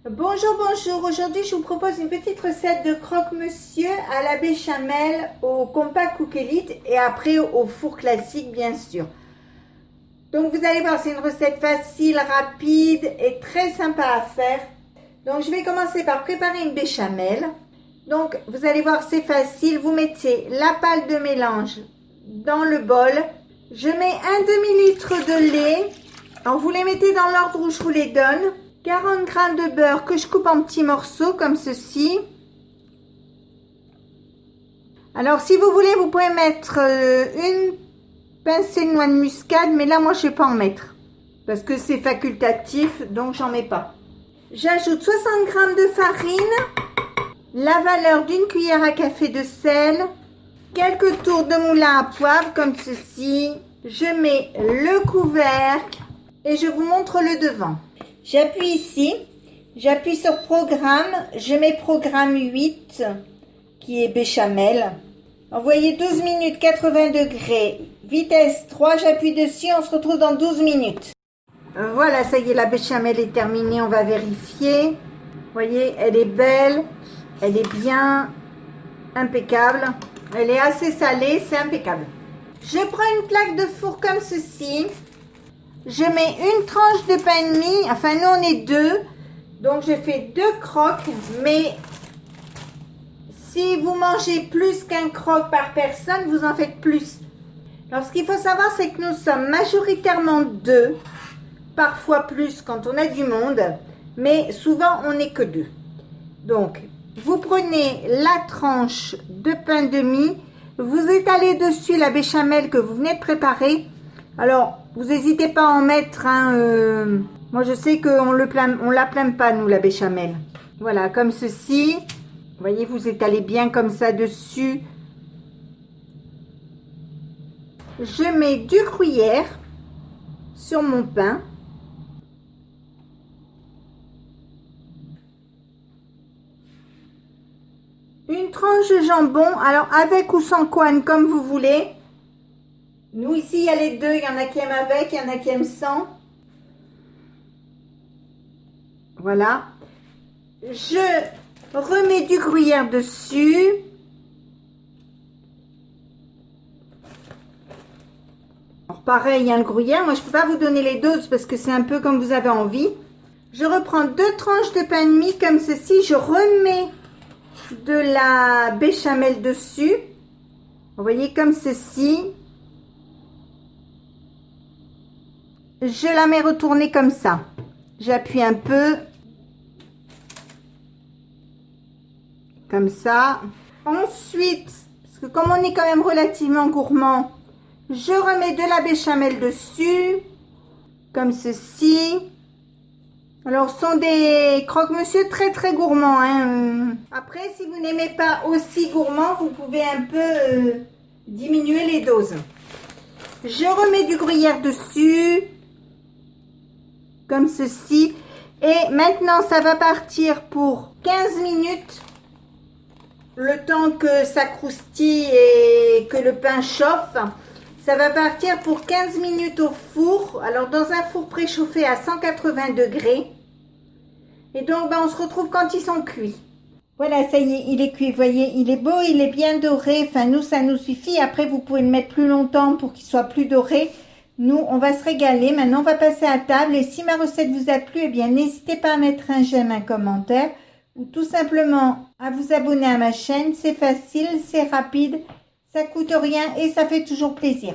Bonjour, bonjour. Aujourd'hui, je vous propose une petite recette de croque-monsieur à la béchamel au Compact Cook Elite et après au four classique, bien sûr. Donc, vous allez voir, c'est une recette facile, rapide et très sympa à faire. Donc, je vais commencer par préparer une béchamel. Donc, vous allez voir, c'est facile. Vous mettez la pâte de mélange dans le bol. Je mets un demi-litre de lait. Alors, vous les mettez dans l'ordre où je vous les donne. 40 g de beurre que je coupe en petits morceaux comme ceci. Alors si vous voulez, vous pouvez mettre une pincée de noix de muscade, mais là moi je ne vais pas en mettre parce que c'est facultatif, donc j'en mets pas. J'ajoute 60 g de farine, la valeur d'une cuillère à café de sel, quelques tours de moulin à poivre comme ceci. Je mets le couvercle et je vous montre le devant. J'appuie ici, j'appuie sur programme, je mets programme 8 qui est béchamel. Envoyez 12 minutes 80 degrés, vitesse 3, j'appuie dessus, on se retrouve dans 12 minutes. Voilà, ça y est, la béchamel est terminée, on va vérifier. Vous voyez, elle est belle, elle est bien impeccable, elle est assez salée, c'est impeccable. Je prends une plaque de four comme ceci. Je mets une tranche de pain de mie, enfin nous on est deux, donc je fais 2 croques, mais si vous mangez plus qu'un croque par personne, vous en faites plus. Alors ce qu'il faut savoir, c'est que nous sommes majoritairement deux, parfois plus quand on a du monde, mais souvent on n'est que deux. Donc vous prenez la tranche de pain de mie, vous étalez dessus la béchamel que vous venez de préparer. Alors, vous n'hésitez pas à en mettre un. Moi, je sais qu'on la plane pas, nous, la béchamel. Voilà, comme ceci. Vous voyez, vous étalez bien comme ça dessus. Je mets du gruyère sur mon pain. Une tranche de jambon, alors avec ou sans couenne, comme vous voulez. Nous, ici, il y a les deux. Il y en a qui aiment avec, il y en a qui aiment sans. Voilà. Je remets du gruyère dessus. Alors, pareil, il y a le gruyère. Moi, je ne peux pas vous donner les doses parce que c'est un peu comme vous avez envie. Je reprends 2 tranches de pain de mie comme ceci. Je remets de la béchamel dessus. Vous voyez, comme ceci. Je la mets retournée comme ça. J'appuie un peu. Comme ça. Ensuite, parce que comme on est quand même relativement gourmand, je remets de la béchamel dessus. Comme ceci. Alors, ce sont des croque-monsieur très très gourmands. Hein. Après, si vous n'aimez pas aussi gourmand, vous pouvez un peu diminuer les doses. Je remets du gruyère dessus. Comme ceci. Et maintenant, ça va partir pour 15 minutes. Le temps que ça croustille et que le pain chauffe. Ça va partir pour 15 minutes au four. Alors, dans un four préchauffé à 180 degrés. Et donc, on se retrouve quand ils sont cuits. Voilà, ça y est, il est cuit. Vous voyez, il est beau, il est bien doré. Enfin, nous, ça nous suffit. Après, vous pouvez le mettre plus longtemps pour qu'il soit plus doré. Nous, on va se régaler. Maintenant, on va passer à table. Et si ma recette vous a plu, eh bien, n'hésitez pas à mettre un j'aime, un commentaire. Ou tout simplement à vous abonner à ma chaîne. C'est facile, c'est rapide, ça coûte rien et ça fait toujours plaisir.